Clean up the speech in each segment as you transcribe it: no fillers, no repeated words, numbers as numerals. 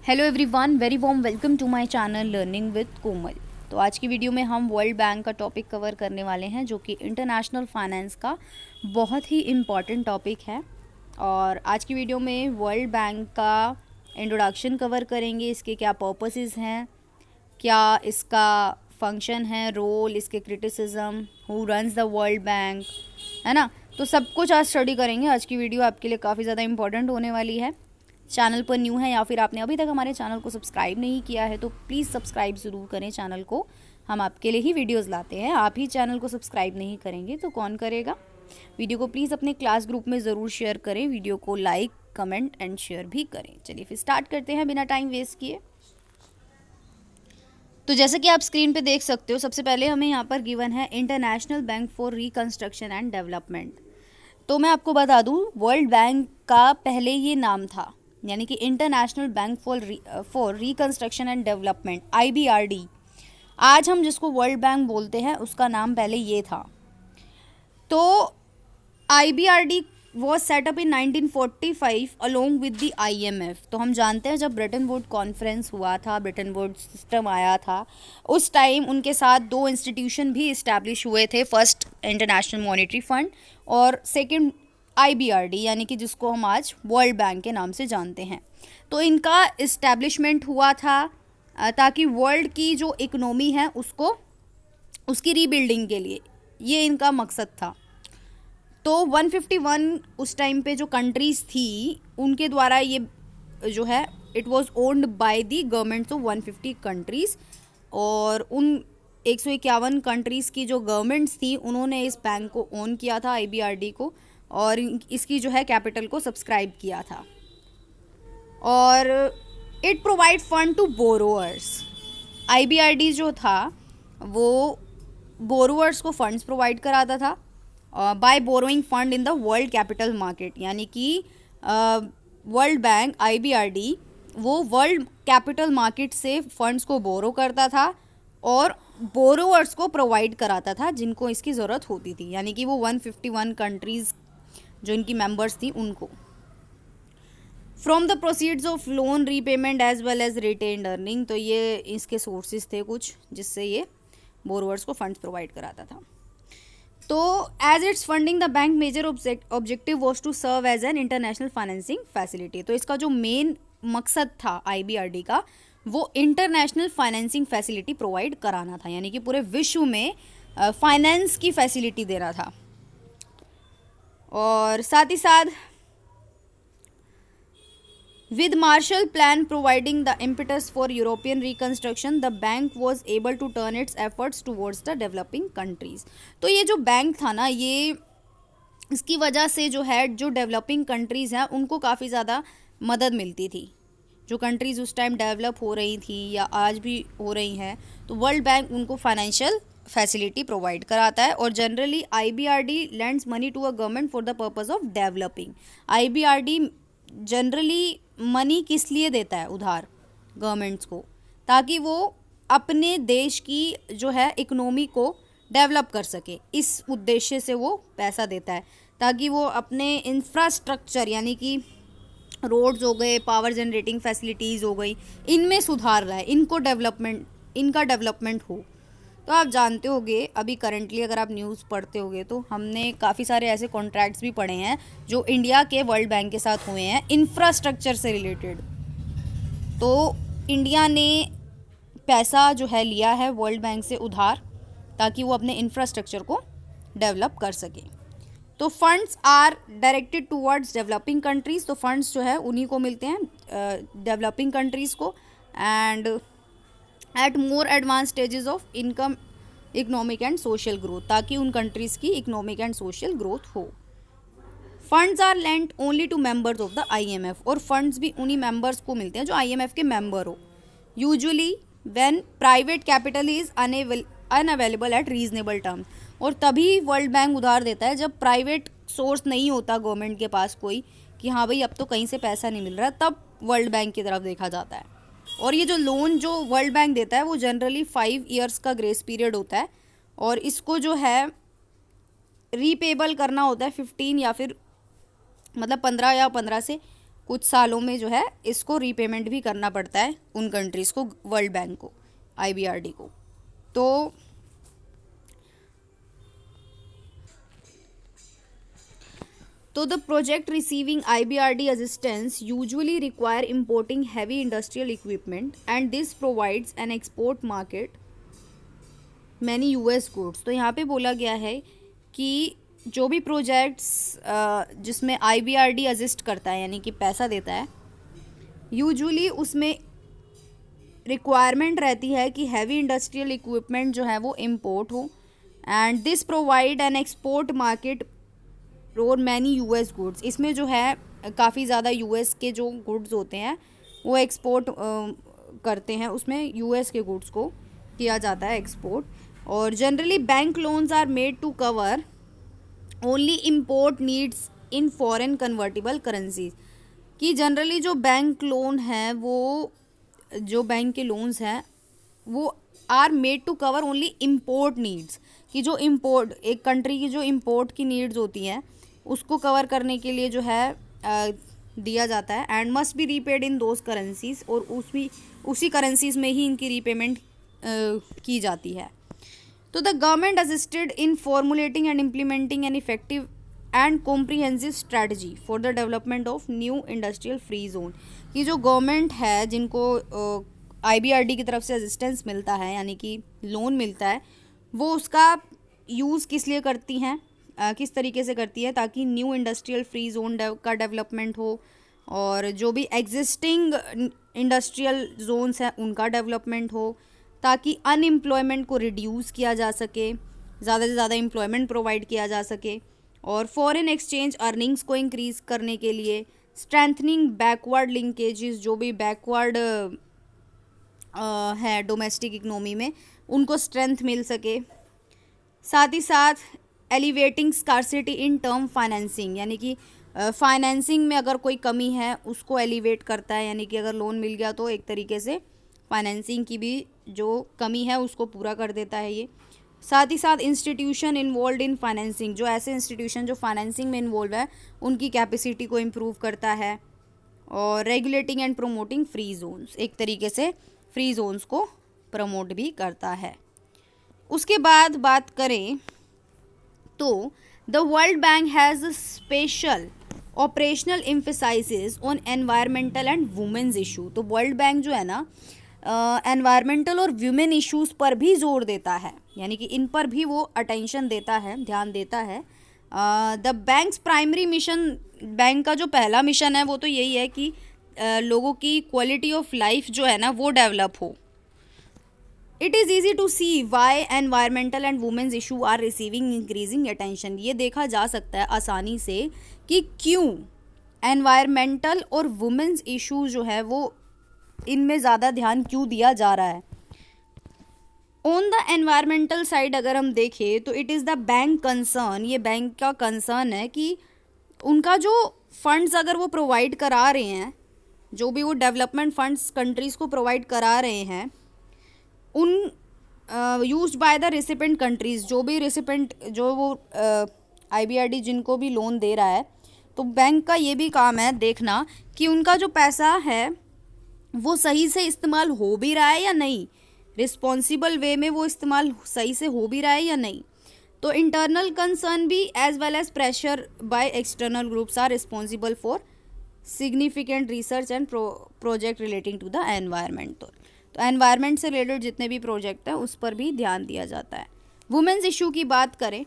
Hello everyone, very warm welcome to my channel learning with Komal. तो आज की video में हम वर्ल्ड बैंक का टॉपिक कवर करने वाले हैं, जो कि इंटरनेशनल फाइनेंस का बहुत ही इम्पॉर्टेंट टॉपिक है। और आज की वीडियो में वर्ल्ड बैंक का इंट्रोडक्शन कवर करेंगे, इसके क्या पर्पसेस हैं, क्या इसका फंक्शन है, रोल, इसके criticism, who runs the world bank, है ना। तो सब कुछ आज स्टडी करेंगे। आज की वीडियो आपके लिए काफ़ी ज़्यादा इंपॉर्टेंट होने वाली है। चैनल पर न्यू है या फिर आपने अभी तक हमारे चैनल को सब्सक्राइब नहीं किया है तो प्लीज़ सब्सक्राइब ज़रूर करें चैनल को। हम आपके लिए ही वीडियोस लाते हैं, आप ही चैनल को सब्सक्राइब नहीं करेंगे तो कौन करेगा। वीडियो को प्लीज़ अपने क्लास ग्रुप में ज़रूर शेयर करें, वीडियो को लाइक, कमेंट एंड शेयर भी करें। चलिए फिर स्टार्ट करते हैं बिना टाइम वेस्ट किए। तो जैसे कि आप स्क्रीन पे देख सकते हो, सबसे पहले हमें यहाँ पर गिवन है international bank for reconstruction and development. तो मैं आपको बता दूँ, वर्ल्ड बैंक का पहले ये नाम था, यानी कि international bank for reconstruction and development, IBRD। आज हम जिसको वर्ल्ड बैंक बोलते हैं उसका नाम पहले ये था। तो IBRD was setup in 1945 along with the IMF। तो हम जानते हैं जब ब्रेटन वुड कॉन्फ्रेंस हुआ था, ब्रेटन वुड सिस्टम आया था, उस टाइम उनके साथ दो इंस्टीट्यूशन भी इस्टेब्लिश हुए थे। फर्स्ट इंटरनेशनल मॉनेटरी फंड और सेकंड IBRD, यानी कि जिसको हम आज वर्ल्ड बैंक के नाम से जानते हैं। तो इनका इस्टेब्लिशमेंट हुआ था ताकि वर्ल्ड की जो इकोनॉमी है उसको, उसकी रीबिल्डिंग के लिए, ये इनका मकसद था। तो 151 उस टाइम पे जो कंट्रीज़ थी उनके द्वारा ये जो है it was owned by the governments of 150 countries. और उन 151 कंट्रीज़ की जो गवर्नमेंट्स थी उन्होंने इस बैंक को ओन किया था, IBRD को, और इसकी जो है कैपिटल को सब्सक्राइब किया था। और it provide fund to borrowers. IBRD जो था वो बोरोअर्स को फंड्स प्रोवाइड कराता था by borrowing fund in the world capital market, यानी कि वर्ल्ड बैंक IBRD वो वर्ल्ड कैपिटल मार्केट से फंड्स को बोरो करता था और बोरोअर्स को प्रोवाइड कराता था जिनको इसकी ज़रूरत होती थी, यानी कि वो 151 कंट्रीज़ जो इनकी मेंबर्स थी उनको। From the proceeds of loan repayment as well as retained earning. तो ये इसके सोर्सेज थे कुछ जिससे ये बोरोअर्स को फंड्स प्रोवाइड कराता था। तो as its funding the bank major objective was to serve as an international financing facility. तो इसका जो मेन मकसद था IBRD का, वो इंटरनेशनल फाइनेंसिंग फैसिलिटी प्रोवाइड कराना था, यानी कि पूरे विश्व में फाइनेंस की फैसिलिटी देना था। और साथ ही साथ with Marshall Plan providing the impetus for European reconstruction, the bank was able to turn its efforts towards the developing countries। तो ये जो बैंक था ना, ये इसकी वजह से जो है जो डेवलपिंग कंट्रीज़ हैं उनको काफ़ी ज़्यादा मदद मिलती थी। जो कंट्रीज़ उस टाइम डेवलप हो रही थी या आज भी हो रही हैं, तो वर्ल्ड बैंक उनको फाइनेंशियल फैसिलिटी प्रोवाइड कराता है। और generally IBRD lends money to a government for the purpose of developing। IBRD generally money किस लिए देता है उधार गवर्नमेंट्स को, ताकि वो अपने देश की जो है इकोनॉमी को डेवलप कर सके। इस उद्देश्य से वो पैसा देता है ताकि वो अपने इंफ्रास्ट्रक्चर, यानी कि रोड्स हो गए, पावर जनरेटिंग फैसिलिटीज़ हो गई, इनमें सुधार लाए, इनका डेवलपमेंट हो। तो आप जानते होंगे अभी करंटली अगर आप न्यूज़ पढ़ते होंगे तो हमने काफ़ी सारे ऐसे कॉन्ट्रैक्ट्स भी पढ़े हैं जो इंडिया के वर्ल्ड बैंक के साथ हुए हैं इंफ्रास्ट्रक्चर से रिलेटेड। तो इंडिया ने पैसा जो है लिया है वर्ल्ड बैंक से उधार ताकि वो अपने इंफ्रास्ट्रक्चर को डेवलप कर सके। तो funds are directed towards developing countries. तो फंड्स जो है उन्हीं को मिलते हैं, डेवलपिंग कंट्रीज़ को, and at more advance stages of income, economic and social growth, ताकि उन कंट्रीज़ की इकोनॉमिक एंड सोशल ग्रोथ हो। Funds are lent only to members of the IMF। और फंड्स भी उन्हीं मेंबर्स को मिलते हैं जो IMF के मेंबर हो। Usually when private capital is unavailable eight reasonable terms. और तभी वर्ल्ड बैंक उधार देता है जब प्राइवेट सोर्स नहीं होता गवर्नमेंट के पास कोई, कि हाँ भाई अब तो कहीं से पैसा नहीं मिल रहा, तब वर्ल्ड बैंक की तरफ देखा जाता है। और ये जो लोन जो वर्ल्ड बैंक देता है वो जनरली 5 ईयर्स का ग्रेस पीरियड होता है, और इसको जो है रीपेबल करना होता है 15 या फिर मतलब 15 या 15 से कुछ सालों में जो है इसको रीपेमेंट भी करना पड़ता है उन कंट्रीज़ को, वर्ल्ड बैंक को, IBRD को। तो the project receiving IBRD assistance usually require importing heavy industrial equipment and this provides an export market many US goods। तो यहाँ पे बोला गया है कि जो भी प्रोजेक्ट्स जिसमें IBRD असिस्ट करता है यानी कि पैसा देता है, यूजुअली उसमें रिक्वायरमेंट रहती है कि हैवी इंडस्ट्रियल इक्विपमेंट जो है वो इम्पोर्ट हो, and this provide an export market और मैनी US गुड्स। इसमें जो है काफ़ी ज़्यादा US के जो गुड्स होते हैं वो एक्सपोर्ट करते हैं, उसमें US के गुड्स को किया जाता है एक्सपोर्ट। और generally bank loans are made to cover only import needs in foreign convertible currencies. कि जनरली जो बैंक लोन है वो, जो बैंक के लोन्स हैं वो are made to cover only import needs, कि जो इम्पोर्ट, एक कंट्री की जो इम्पोर्ट की नीड्स होती हैं उसको कवर करने के लिए जो है दिया जाता है, and must be repaid in those currencies, और उसी करेंसीज में ही इनकी रीपेमेंट की जाती है। तो the government assisted in formulating and implementing an effective and comprehensive strategy for the development of new industrial free zone. कि जो गवर्नमेंट है जिनको IBRD की तरफ से असिस्टेंस मिलता है यानी कि लोन मिलता है, वो उसका यूज़ किस लिए करती हैं, किस तरीके से करती है, ताकि न्यू इंडस्ट्रियल फ्री जोन का डेवलपमेंट हो, और जो भी एग्जिस्टिंग इंडस्ट्रियल जोन्स हैं उनका डेवलपमेंट हो, ताकि अनएम्प्लॉयमेंट को रिड्यूस किया जा सके, ज़्यादा से ज़्यादा एम्प्लॉयमेंट प्रोवाइड किया जा सके, और फॉरेन एक्सचेंज अर्निंग्स को इंक्रीज़ करने के लिए स्ट्रेंथनिंग बैकवर्ड लिंकेजेस, जो भी बैकवर्ड है डोमेस्टिक इकोनॉमी में उनको स्ट्रेंथ मिल सके। साथ ही साथ elevating scarcity in term financing, यानी कि फाइनेंसिंग में अगर कोई कमी है उसको एलिवेट करता है, यानी कि अगर लोन मिल गया तो एक तरीके से फाइनेंसिंग की भी जो कमी है उसको पूरा कर देता है ये। साथ ही साथ इंस्टीट्यूशन इन्वॉल्व इन फाइनेंसिंग, जो ऐसे इंस्टीट्यूशन जो फाइनेंसिंग में इन्वॉल्व है उनकी कैपेसिटी को इम्प्रूव करता है। और regulating and promoting free zones, एक तरीके से फ्री जोन्स को प्रमोट भी करता है। उसके बाद बात करें तो the world bank has special operational emphasizes on environmental and women's issue. तो वर्ल्ड बैंक जो है ना एनवायरमेंटल और वुमेन इश्यूज़ पर भी जोर देता है, यानी कि इन पर भी वो अटेंशन देता है, ध्यान देता है। The banks primary mission, bank का जो पहला मिशन है वो तो यही है कि लोगों की क्वालिटी ऑफ लाइफ जो है ना वो डेवलप हो। It is easy to see why environmental and women's issue are receiving increasing attention. ये देखा जा सकता है आसानी से कि क्यों एनवायरमेंटल और वुमेन्स इशू जो है वो इनमें ज़्यादा ध्यान क्यों दिया जा रहा है। ऑन द एनवायरमेंटल साइड अगर हम देखें तो it is the bank concern, ये बैंक का कंसर्न है कि उनका जो फंड्स अगर वो प्रोवाइड करा रहे हैं, जो भी वो डेवलपमेंट फंड्स कंट्रीज़ को प्रोवाइड करा रहे हैं, उन used by the recipient countries, जो भी रेसिपेंट, जो वो IBRD जिनको भी लोन दे रहा है, तो बैंक का ये भी काम है देखना कि उनका जो पैसा है वो सही से इस्तेमाल हो भी रहा है या नहीं, रिस्पॉन्सिबल वे में वो इस्तेमाल सही से हो भी रहा है या नहीं। तो इंटरनल कंसर्न भी as well as pressure by external groups are responsible for significant research and project relating to the environment. तो एनवायरनमेंट से रिलेटेड जितने भी प्रोजेक्ट हैं उस पर भी ध्यान दिया जाता है। वुमेन्स इशू की बात करें,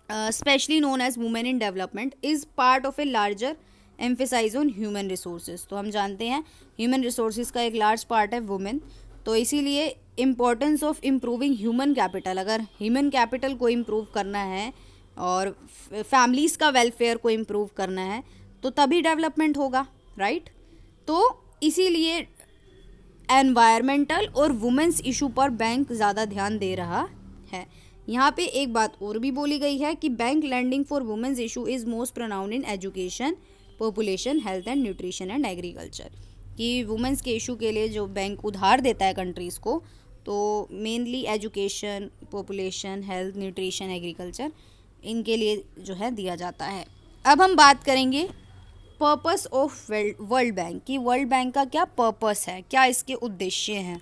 specially known as women in development, is part of a larger emphasize on human resources. तो हम जानते हैं ह्यूमन रिसोर्सेज का एक लार्ज पार्ट है वुमेन, तो इसीलिए importance of improving human capital, अगर ह्यूमन कैपिटल को इम्प्रूव करना है और फैमिलीज़ का वेलफेयर को इम्प्रूव करना है तो तभी डेवलपमेंट होगा, राइट। तो इसीलिए एनवायरमेंटल और वुमेन्स इशू पर बैंक ज़्यादा ध्यान दे रहा है। यहाँ पे एक बात और भी बोली गई है कि bank lending for women's issue is most pronounced in education, population, health and nutrition and agriculture. कि वुमेन्स के इशू के लिए जो बैंक उधार देता है कंट्रीज़ को, तो mainly education, population, health, nutrition, agriculture, इनके लिए जो है दिया जाता है। अब हम बात करेंगे पर्पस ऑफ वर्ल्ड बैंक, कि वर्ल्ड बैंक का क्या पर्पस है, क्या इसके उद्देश्य हैं।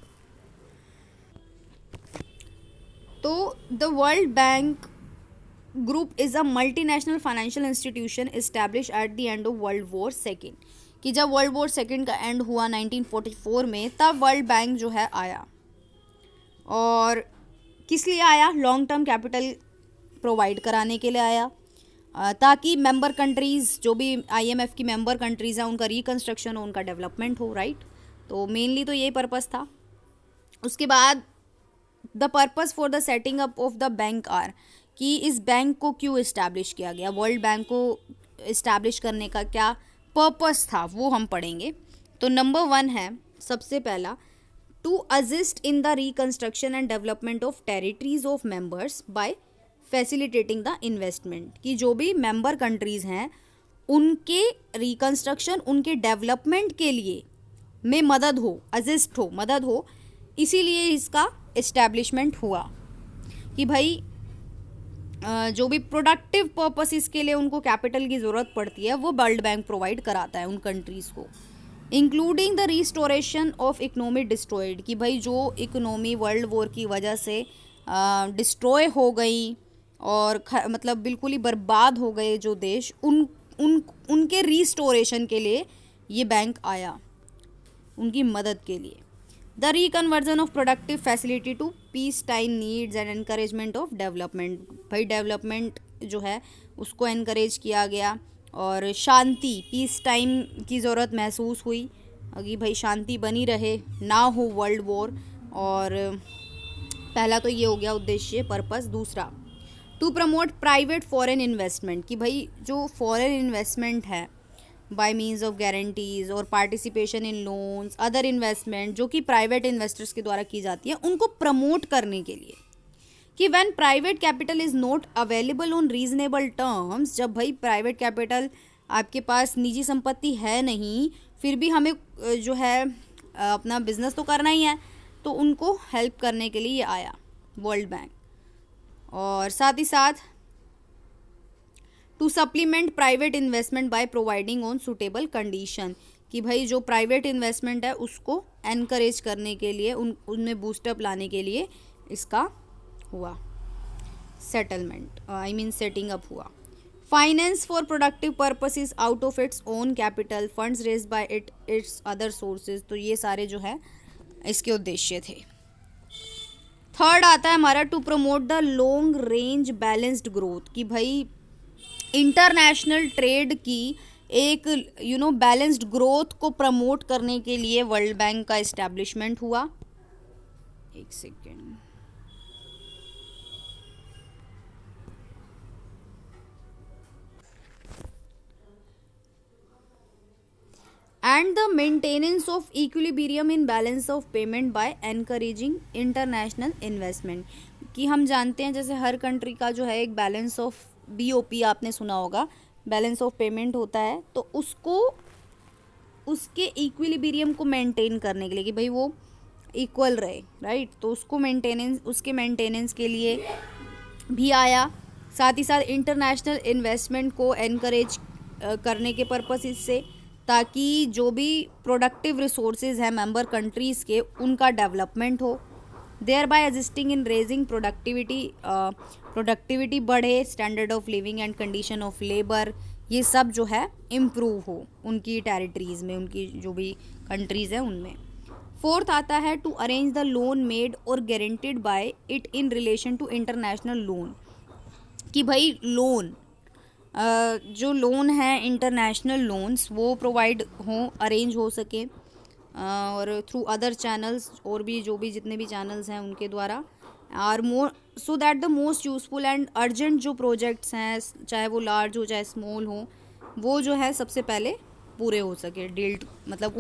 तो the world bank group is a multinational financial institution establish at the end of world war second, कि जब वर्ल्ड वॉर सेकेंड का एंड हुआ 1944 में, तब वर्ल्ड बैंक जो है आया। और किस लिए आया? लॉन्ग टर्म कैपिटल प्रोवाइड कराने के लिए आया, ताकि मेंबर कंट्रीज़, जो भी IMF की मेंबर कंट्रीज़ हैं, उनका रिकन्स्ट्रक्शन हो, उनका डेवलपमेंट हो, राइट। तो मेनली तो यही पर्पस था। उसके बाद the purpose for the setting up of the bank are, कि इस बैंक को क्यों इस्टेब्लिश किया गया, वर्ल्ड बैंक को इस्टेब्लिश करने का क्या पर्पस था, वो हम पढ़ेंगे। तो नंबर 1 है सबसे पहला, to assist in the reconstruction and development of territories of members by facilitating the investment, कि जो भी मेंबर कंट्रीज़ हैं उनके रिकन्स्ट्रक्शन, उनके डेवलपमेंट के लिए में मदद हो, असिस्ट हो, मदद हो, इसीलिए इसका इस्टेब्लिशमेंट हुआ। कि भाई जो भी प्रोडक्टिव पर्पसेस के लिए उनको कैपिटल की ज़रूरत पड़ती है, वो वर्ल्ड बैंक प्रोवाइड कराता है उन कंट्रीज़ को, including the restoration of economy destroyed, कि भाई जो इकोनॉमी वर्ल्ड वॉर की वजह से डिस्ट्रॉय हो गई और मतलब बिल्कुल ही बर्बाद हो गए जो देश, उनके रिस्टोरेशन के लिए ये बैंक आया, उनकी मदद के लिए। The reconversion of productive facility to peace time needs and encouragement of development, भाई डेवलपमेंट जो है उसको एनकरेज किया गया, और शांति, पीस टाइम की ज़रूरत महसूस हुई कि भाई शांति बनी रहे, ना हो वर्ल्ड वॉर। और पहला तो ये हो गया उद्देश्य, पर्पस। दूसरा, to promote private foreign investment, कि भाई जो फॉरेन इन्वेस्टमेंट है बाय मीन्स ऑफ गारंटीज और participation in loans, other investment जो कि प्राइवेट इन्वेस्टर्स के द्वारा की जाती है, उनको प्रमोट करने के लिए। कि when private capital is not available on reasonable terms, जब भाई प्राइवेट कैपिटल आपके पास निजी संपत्ति है नहीं, फिर भी हमें जो है अपना बिजनेस तो करना ही है, तो उनको हेल्प करने के लिए ये आया वर्ल्ड बैंक। और साथ ही साथ to supplement private investment by providing on suitable condition, कि भाई जो प्राइवेट इन्वेस्टमेंट है उसको एनकरेज करने के लिए, उनमें बूस्टअप लाने के लिए इसका हुआ settlement, I mean setting up हुआ। Finance for productive purposes out of its own capital, funds raised by its other sources, तो ये सारे जो है इसके उद्देश्य थे। थर्ड आता है हमारा to promote the long range balanced growth, कि भाई इंटरनेशनल ट्रेड की एक बैलेंस्ड ग्रोथ को प्रमोट करने के लिए वर्ल्ड बैंक का इस्टेब्लिशमेंट हुआ। एक second, and the maintenance of equilibrium in balance of payment by encouraging international investment, कि हम जानते हैं जैसे हर कंट्री का जो है एक बैलेंस ऑफ BOP आपने सुना होगा, बैलेंस ऑफ पेमेंट होता है, तो उसको उसके इक्विलिब्रियम को मेंटेन करने के लिए, कि भाई वो इक्वल रहे, राइट, तो उसको उसके मेंटेनेंस के लिए भी आया। साथ ही साथ इंटरनेशनल इन्वेस्टमेंट को एनकरेज करने के पर्पस इससे, ताकि जो भी प्रोडक्टिव रिसोर्सेज हैं मेंबर कंट्रीज़ के, उनका डेवलपमेंट हो, thereby assisting in raising productivity बढ़े, standard of living and condition of labour, ये सब जो है इम्प्रूव हो उनकी टेरिटरीज़ में, उनकी जो भी कंट्रीज़ हैं उनमें। फोर्थ आता है to arrange the loan made और guaranteed by it in relation to international loan, कि भाई लोन जो लोन है इंटरनेशनल लोन्स वो प्रोवाइड हो, अरेंज हो सके, और थ्रू अदर चैनल्स, और भी जो भी जितने भी चैनल्स हैं उनके द्वारा, और more so that the most useful and urgent जो प्रोजेक्ट्स हैं, चाहे वो लार्ज हो चाहे स्मॉल हो, वो जो है सबसे पहले पूरे हो सके, डील, मतलब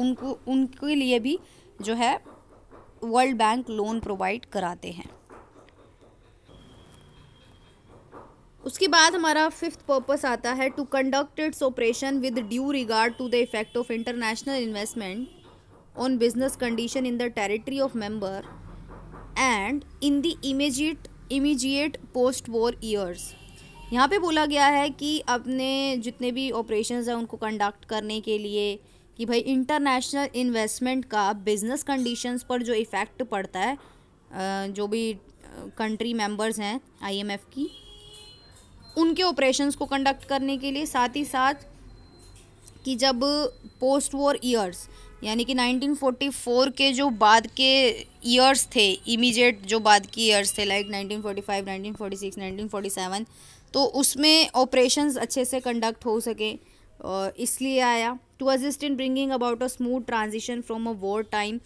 उनके लिए भी जो है वर्ल्ड बैंक लोन प्रोवाइड कराते हैं। उसके बाद हमारा फिफ्थ पर्पस आता है to conduct its operation with due regard to the effect of international investment on business condition in the territory of member and in the immediate post war years, यहाँ पे बोला गया है कि अपने जितने भी ऑपरेशंस हैं उनको कंडक्ट करने के लिए कि भाई इंटरनेशनल इन्वेस्टमेंट का बिजनेस कंडीशंस पर जो इफ़ेक्ट पड़ता है, जो भी कंट्री मेंबर्स हैं आईएमएफ की, उनके ऑपरेशंस को कंडक्ट करने के लिए, साथ ही साथ कि जब पोस्ट वॉर ईयर्स यानी कि 1944 के जो बाद के ईयर्स थे, इमीडिएट जो बाद की ईयर्स थे लाइक 1945, 1946, 1947, तो उसमें ऑपरेशंस अच्छे से कंडक्ट हो सके, इसलिए आया। To assist in bringing about a smooth transition from a war time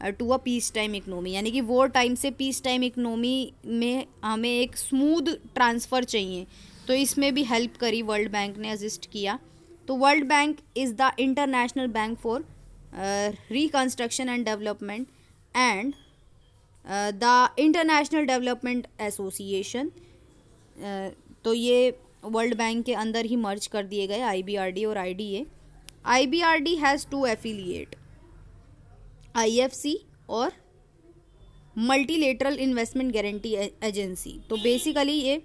to a peace time economy, यानी कि वॉर टाइम से पीस टाइम इकनॉमी में हमें एक स्मूथ ट्रांसफ़र चाहिए, तो इसमें भी हेल्प करी, वर्ल्ड बैंक ने असिस्ट किया। तो world bank is the international bank for reconstruction and development and the international development association, तो ये वर्ल्ड बैंक के अंदर ही मर्ज कर दिए गए आईबीआरडी और IDA. IBRD has 2 affiliate, IFC और मल्टीलेटरल इन्वेस्टमेंट गारंटी एजेंसी। तो बेसिकली ये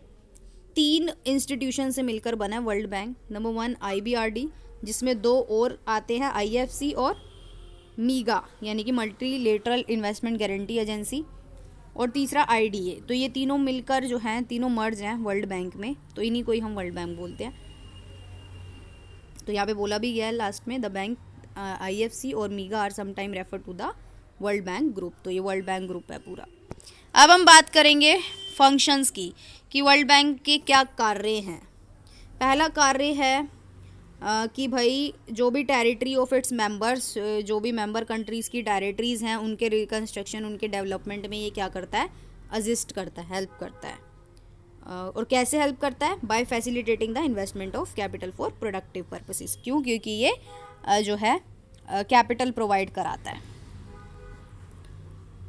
3 इंस्टीट्यूशन से मिलकर बना है वर्ल्ड बैंक। नंबर 1 आईबीआरडी, जिसमें 2 और आते हैं, आईएफसी और मीगा यानी कि मल्टीलेटरल इन्वेस्टमेंट गारंटी एजेंसी, और तीसरा आईडीए। तो ये तीनों मिलकर जो हैं, तीनों मर्ज हैं वर्ल्ड बैंक में, तो इन्हीं को ही हम वर्ल्ड बैंक बोलते हैं। तो यहाँ पे बोला भी गया है लास्ट में, द बैंक आईएफसी और MIGA are sometime refer to the world bank group. तो ये वर्ल्ड बैंक ग्रुप है पूरा। अब हम बात करेंगे फंक्शंस की कि वर्ल्ड बैंक के क्या कार्य हैं। पहला कार्य है कि भाई जो भी टेरिटरी ऑफ इट्स मेंबर्स, जो भी मेंबर कंट्रीज़ की टेरिटरीज़ हैं, उनके रिकंस्ट्रक्शन, उनके डेवलपमेंट में ये क्या करता है, असिस्ट करता है, हेल्प करता है। और कैसे हेल्प करता है, by facilitating the investment of capital for productive purposes. क्यों? क्योंकि ये जो है कैपिटल प्रोवाइड कराता है।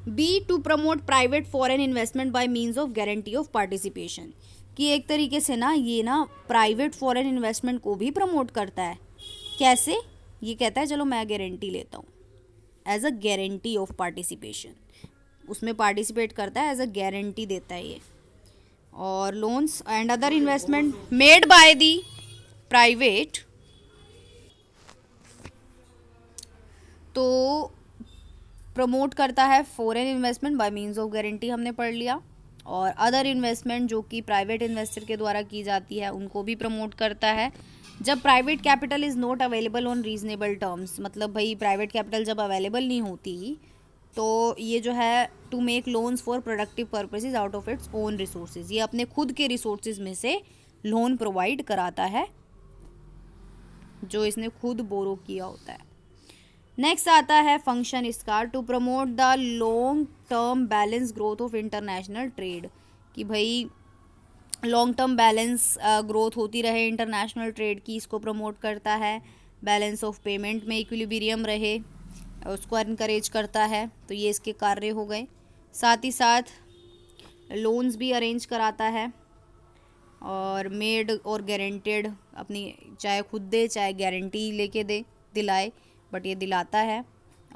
B to promote private foreign investment by means of guarantee of participation, कि एक तरीके से ना ये ना प्राइवेट फॉरेन इन्वेस्टमेंट को भी प्रमोट करता है। कैसे? ये कहता है चलो मैं गारंटी लेता हूँ, as a guarantee of participation, उसमें पार्टिसिपेट करता है, एज अ गारंटी देता है ये। और loans and other investment made by the private, तो प्रमोट करता है foreign investment by means of guarantee, हमने पढ़ लिया। और अदर इन्वेस्टमेंट जो कि प्राइवेट इन्वेस्टर के द्वारा की जाती है, उनको भी प्रमोट करता है। जब private capital is not available on reasonable terms, मतलब भाई प्राइवेट कैपिटल जब अवेलेबल नहीं होती, तो ये जो है to make loans for productive purposes out of its own resources, ये अपने खुद के रिसोर्सेज में से लोन प्रोवाइड कराता है, जो इसने खुद बोरो किया होता है। नेक्स्ट आता है फंक्शन इसका, to promote the long term balance growth of international trade, कि भाई लॉन्ग टर्म बैलेंस ग्रोथ होती रहे इंटरनेशनल ट्रेड की, इसको प्रमोट करता है। बैलेंस ऑफ पेमेंट में इक्विलिब्रियम रहे, उसको इनकरेज करता है। तो ये इसके कार्य हो गए। साथ ही साथ लोन्स भी अरेंज कराता है, और मेड और गारंटेड, अपनी चाहे खुद दे चाहे गारंटी लेके दे, दिलाए, बट ये दिलाता है।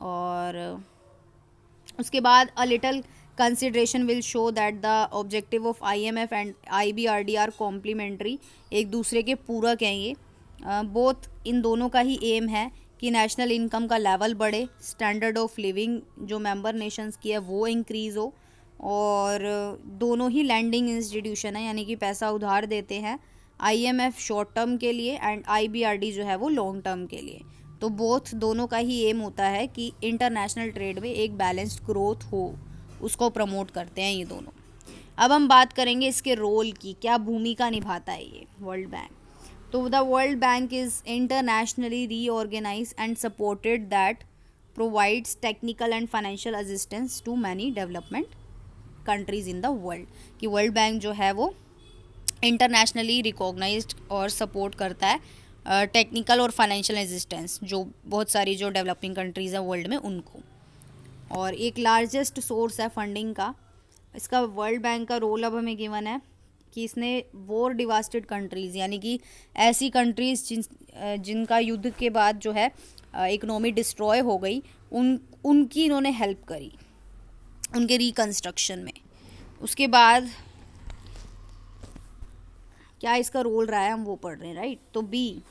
और उसके बाद a little consideration will show that the objective of IMF and IBRD are complementary, एक दूसरे के पूरक हैं ये। बोथ इन दोनों का ही एम है कि नेशनल इनकम का लेवल बढ़े, स्टैंडर्ड ऑफ लिविंग जो मेंबर नेशंस की है वो इंक्रीज़ हो, और दोनों ही लैंडिंग इंस्टीट्यूशन है, यानी कि पैसा उधार देते हैं। आईएमएफ शॉर्ट टर्म के लिए एंड आईबीआरडी जो है वो लॉन्ग टर्म के लिए। तो बोथ दोनों का ही एम होता है कि इंटरनेशनल ट्रेड में एक बैलेंस्ड ग्रोथ हो, उसको प्रमोट करते हैं ये दोनों। अब हम बात करेंगे इसके रोल की, क्या भूमिका निभाता है ये वर्ल्ड बैंक। तो the world bank is internationally reorganize and supported that provides technical and financial assistance to many development countries in the world, कि वर्ल्ड बैंक जो है वो इंटरनेशनली रिकॉग्नाइज्ड और सपोर्ट करता है टेक्निकल और फाइनेंशियल असिस्टेंस, जो बहुत सारी जो डेवलपिंग कंट्रीज़ हैं वर्ल्ड में उनको। और एक लार्जेस्ट सोर्स है फंडिंग का। इसका वर्ल्ड बैंक का रोल अब हमें गिवन है कि इसने वॉर डिवास्टेड कंट्रीज़, यानी कि ऐसी कंट्रीज़ जिनका युद्ध के बाद जो है इकोनॉमी डिस्ट्रॉय हो गई, उनकी इन्होंने हेल्प करी उनके रिकंस्ट्रक्शन में। उसके बाद क्या इसका रोल रहा है हम वो पढ़ रहे हैं, राइट। तो B,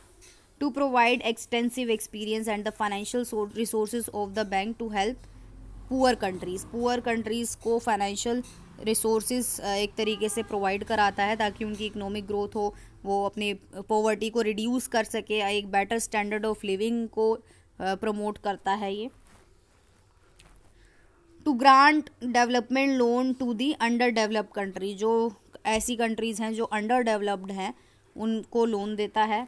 to provide extensive experience and the financial resources of the bank to help poor countries को फाइनेंशियल रिसोर्सेज एक तरीके से प्रोवाइड कराता है ताकि उनकी इकोनॉमिक ग्रोथ हो, वो अपने पॉवर्टी को रिड्यूस कर सके, एक बेटर स्टैंडर्ड ऑफ लिविंग को प्रमोट करता है ये। To grant development loan to the under developed country, जो ऐसी कंट्रीज़ हैं जो अंडर डेवलप्ड हैं उनको लोन देता है।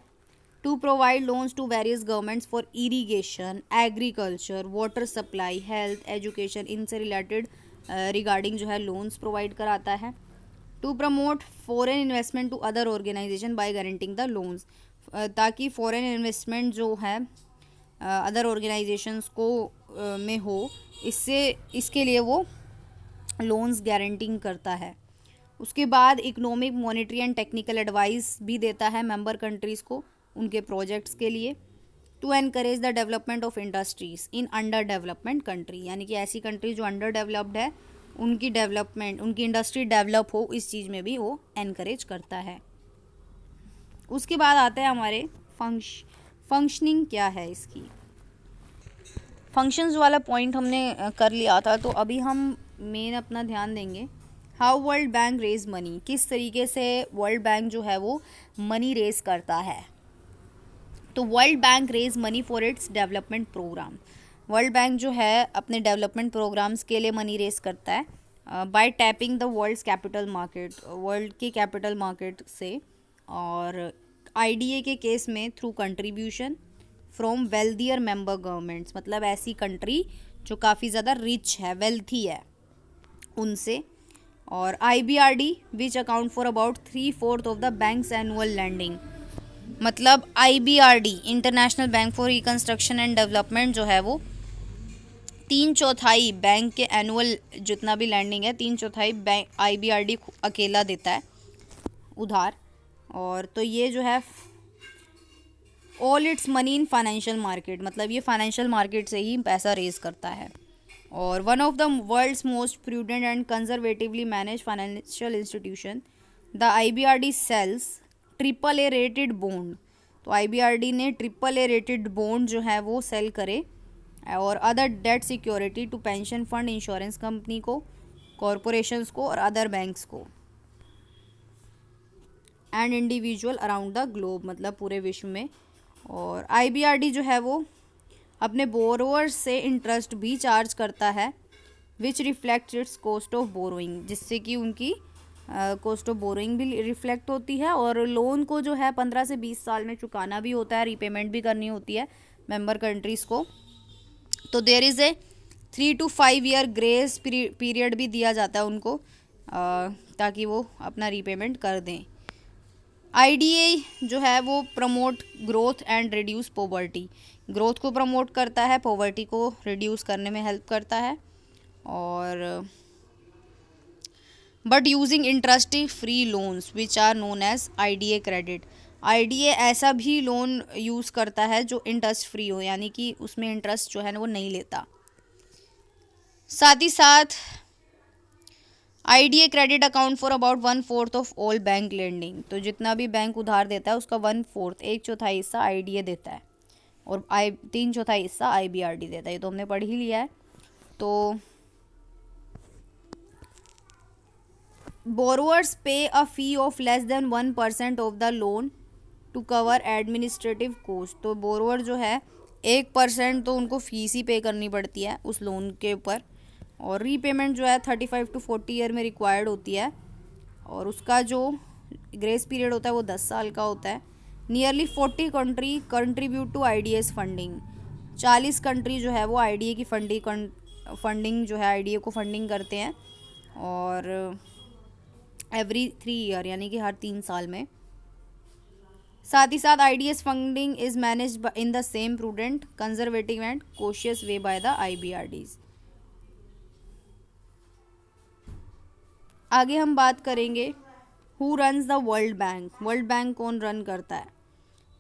To provide loans to various governments for irrigation, agriculture, water supply, health, education, इनसे रिलेटेड रिगार्डिंग जो है लोन्स प्रोवाइड कराता है। To promote foreign investment to other organization by guaranteeing the loans, ताकि फॉरेन इन्वेस्टमेंट जो है अदर ऑर्गेनाइजेशंस को में हो, इसके लिए वो लोन्स गारंटिंग करता है। उसके बाद economic, monetary and technical advice भी देता है मेंबर कंट्रीज़ को उनके प्रोजेक्ट्स के लिए। To encourage the development of industries in under development country, यानी कि ऐसी कंट्री जो अंडर डेवलप्ड है उनकी डेवलपमेंट, उनकी इंडस्ट्री डेवलप हो, इस चीज़ में भी वो एनकरेज करता है। उसके बाद आते हैं हमारे फंक्शनिंग क्या है इसकी। फंक्शंस वाला पॉइंट हमने कर लिया था, तो अभी हम मेन अपना ध्यान देंगे how world bank raise money, किस तरीके से वर्ल्ड बैंक जो है वो मनी रेज करता है। तो world bank raise money for its development program, world bank जो है अपने डेवलपमेंट प्रोग्राम्स के लिए मनी रेज करता है by tapping the world's capital market, world के कैपिटल मार्केट से, और आईडीए के केस में through contribution from wealthier member governments, मतलब ऐसी कंट्री जो काफ़ी ज़्यादा रिच है, वेल्थी है, उनसे। और IBRD which account for about 3/4 of the bank's annual lending, मतलब IBRD international bank for reconstruction and development जो है वो 3/4 बैंक के एनुअल जितना भी लैंडिंग है 3/4 बैंक IBRD अकेला देता है उधार। और तो ये जो है all it's money in financial market, मतलब ये फाइनेंशियल मार्केट से ही पैसा रेज करता है। और one of the world's most prudent and conservatively manage financial institution, the IBRD sells AAA rated bond, तो IBRD ने AAA रेटेड बॉन्ड जो है वो सेल करे, और other debt security to pension fund, insurance company को, कॉरपोरेशंस को और अदर बैंक्स को, and individual around the globe, मतलब पूरे विश्व में। और IBRD जो है वो अपने बोरोवर्स से इंटरेस्ट भी चार्ज करता है, which reflect its cost of borrowing, जिससे कि उनकी कॉस्ट ऑफ बोरोइंग भी रिफ्लेक्ट होती है। और लोन को जो है 15 से 20 साल में चुकाना भी होता है, रीपेमेंट भी करनी होती है मेंबर कंट्रीज़ को। तो there is a 3 to 5 year grace period भी दिया जाता है उनको, ताकि वो अपना रीपेमेंट कर दें। IDA जो है वो promote growth and reduce poverty, growth को प्रमोट करता है, पॉवर्टी को रिड्यूस करने में हेल्प करता है। और but using interest free loans which are known as IDA credit, IDA ऐसा भी लोन यूज़ करता है जो इंटरेस्ट फ्री हो, यानी कि उसमें इंटरेस्ट जो है ना वो नहीं लेता। साथ ही साथ IDA credit account for about 1/4 of all bank lending, तो जितना भी बैंक उधार देता है उसका 1/4, 1/4 हिस्सा IDA देता है, और 3/4 हिस्सा IBRD देता है, ये तो हमने पढ़ ही लिया है। तो borrowers pay a fee of less than 1% of the loan to cover administrative cost, तो बोरोवर जो है 1% तो उनको फीस ही पे करनी पड़ती है उस लोन के ऊपर, और रीपेमेंट जो है 35 to 40 ईयर में रिक्वायर्ड होती है, और उसका जो ग्रेस पीरियड होता है वो 10 साल का होता है। Nearly 40 country contribute to IDA's funding, 40 country जो है वो IDA की फंडिंग जो है IDA को फंडिंग करते हैं, और एवरी 3 ईयर यानी कि हर 3 साल में। साथ ही साथ IDA's funding is manage in the same prudent, conservative and cautious way by the IBRDs। आगे हम बात करेंगे who runs the world bank, world bank कौन रन करता है।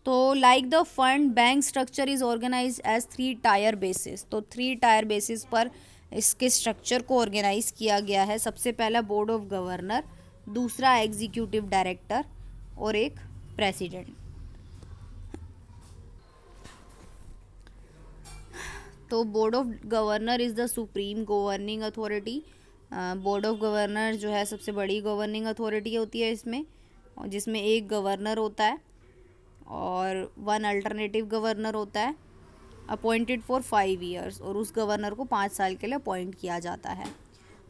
तो like the fund bank structure is organize as 3 tier basis, तो 3 tier basis पर इसके स्ट्रक्चर को ऑर्गेनाइज किया गया है। सबसे पहला बोर्ड ऑफ गवर्नर, दूसरा एग्जीक्यूटिव डायरेक्टर, और एक प्रेसिडेंट। तो board of governor is the supreme governing authority. Board of governor जो है सबसे बड़ी गवर्निंग अथॉरिटी होती है इसमें, और जिसमें एक गवर्नर होता है और 1 अल्टरनेटिव गवर्नर होता है, अपॉइंटेड फॉर 5 ईयर्स, और उस गवर्नर को 5 साल के लिए अपॉइंट किया जाता है।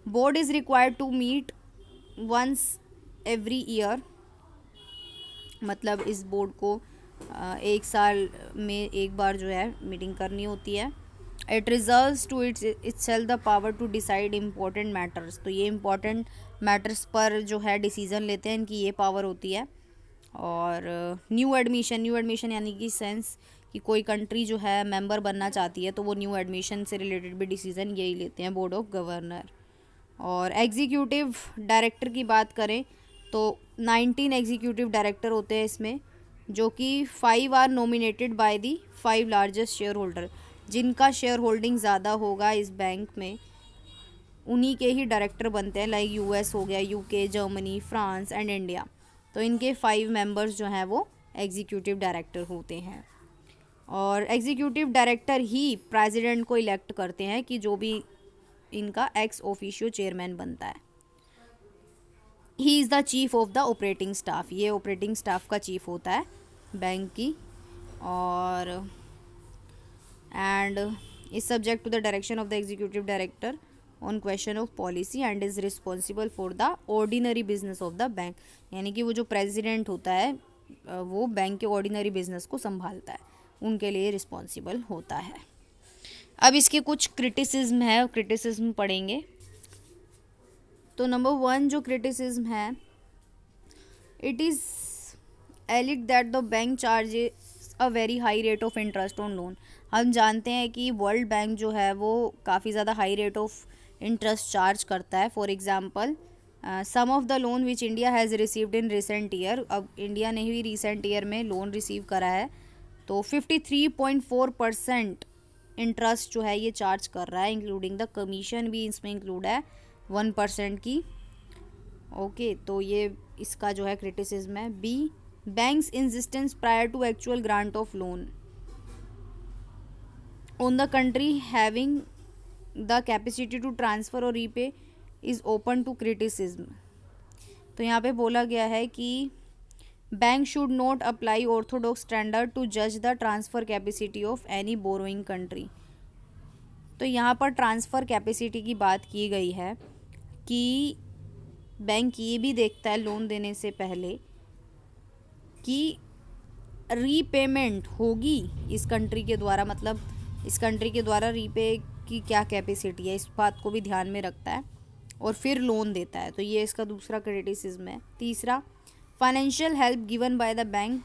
Board is required to meet once every year, मतलब इस बोर्ड को 1 साल में एक बार जो है मीटिंग करनी होती है। It reserves to itself the power to decide important matters. तो ये इम्पोर्टेंट मैटर्स पर जो है डिसीज़न लेते हैं, इनकी ये पावर होती है। और न्यू एडमिशन यानी कि सेंस कि कोई कंट्री जो है मेंबर बनना चाहती है तो वो न्यू एडमिशन से रिलेटेड भी डिसीज़न यही लेते हैं, बोर्ड ऑफ गवर्नर। और एग्जीक्यूटिव डायरेक्टर की बात करें तो 19 एग्जीक्यूटिव डायरेक्टर होते हैं इसमें, जो कि 5 are nominated by the 5 largest share holder. जिनका शेयर होल्डिंग ज़्यादा होगा इस बैंक में उन्हीं के ही डायरेक्टर बनते हैं, लाइक यूएस हो गया, UK, Germany, France and India. तो इनके 5 मेंबर्स जो हैं वो एग्जीक्यूटिव डायरेक्टर होते हैं। और एग्जीक्यूटिव डायरेक्टर ही प्रेसिडेंट को इलेक्ट करते हैं कि जो भी इनका एक्स ऑफिशियो चेयरमैन बनता है। He is the chief of the operating staff. ये ऑपरेटिंग स्टाफ का चीफ होता है बैंक की। और and is subject to the direction of the executive director on question of policy and is responsible for the ordinary business of the bank. यानी कि वो जो प्रेसिडेंट होता है वो बैंक के ऑर्डिनरी बिजनेस को संभालता है, उनके लिए रिस्पॉन्सिबल होता है। अब इसके कुछ क्रिटिसिज्म है, क्रिटिसिज्म पढ़ेंगे। तो नंबर 1 जो क्रिटिसिज्म है, it is elite that the bank charges a very high rate of interest on loan. हम जानते हैं कि वर्ल्ड बैंक जो है वो काफ़ी ज़्यादा high rate of interest charge करता है। For example some of the loan which India has received in recent year. अब इंडिया ने ही रिसेंट ईयर में लोन रिसीव करा है, तो 53.4% इंटरेस्ट जो है ये चार्ज कर रहा है, इंक्लूडिंग द कमीशन भी इसमें इंक्लूड है 1% की। ओके, तो ये इसका जो है क्रिटिसिज्म है। B, bank's insistence prior to actual grant of loan on the country having the capacity to transfer और repay is open to criticism. तो यहाँ पे बोला गया है कि bank should not apply orthodox standard to जज the transfer capacity of any borrowing country. तो यहाँ पर ट्रांसफ़र कैपेसिटी की बात की गई है कि बैंक ये भी देखता है लोन देने से पहले कि रीपेमेंट होगी इस कंट्री के द्वारा, मतलब इस कंट्री के द्वारा रीपे की क्या कैपेसिटी है, इस बात को भी ध्यान में रखता है और फिर लोन देता है। तो ये इसका दूसरा क्रिटिसिज्म है। तीसरा, financial help given by the bank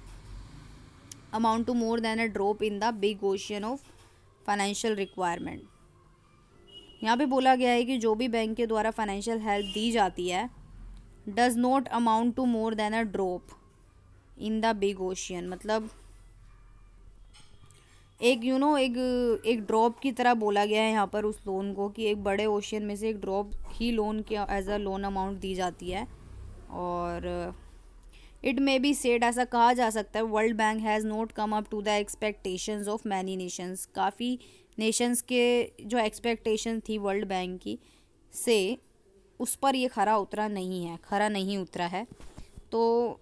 amount to more than a drop in the big ocean of financial requirement. यहाँ पे बोला गया है कि जो भी बैंक के द्वारा फाइनेंशियल हेल्प दी जाती है does not amount to more than a drop in the big ocean. मतलब एक एक ड्रॉप की तरह बोला गया है यहाँ पर उस लोन को कि एक बड़े ओशियन में से एक ड्रॉप ही लोन के एज अ लोन अमाउंट दी जाती है। और इट मे बी सेड, ऐसा कहा जा सकता है, world bank has not come up to the expectations of many nations. काफ़ी नेशंस के जो एक्सपेक्टेशन थी वर्ल्ड बैंक की से उस पर ये खरा नहीं उतरा है। तो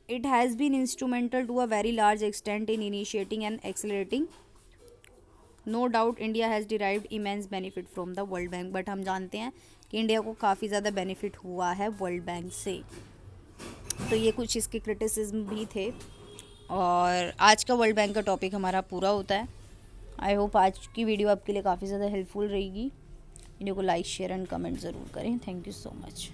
it has been instrumental to a very large extent in initiating and accelerating. No doubt India has derived immense benefit from the World Bank, but हम जानते हैं कि इंडिया को काफ़ी ज़्यादा बेनिफिट हुआ है वर्ल्ड बैंक से। तो ये कुछ इसके क्रिटिसिज्म भी थे और आज का वर्ल्ड बैंक का टॉपिक हमारा पूरा होता है। आई होप आज की वीडियो आपके लिए काफ़ी ज़्यादा हेल्पफुल रहेगी। वीडियो को लाइक, शेयर एंड कमेंट ज़रूर करें। Thank you so much.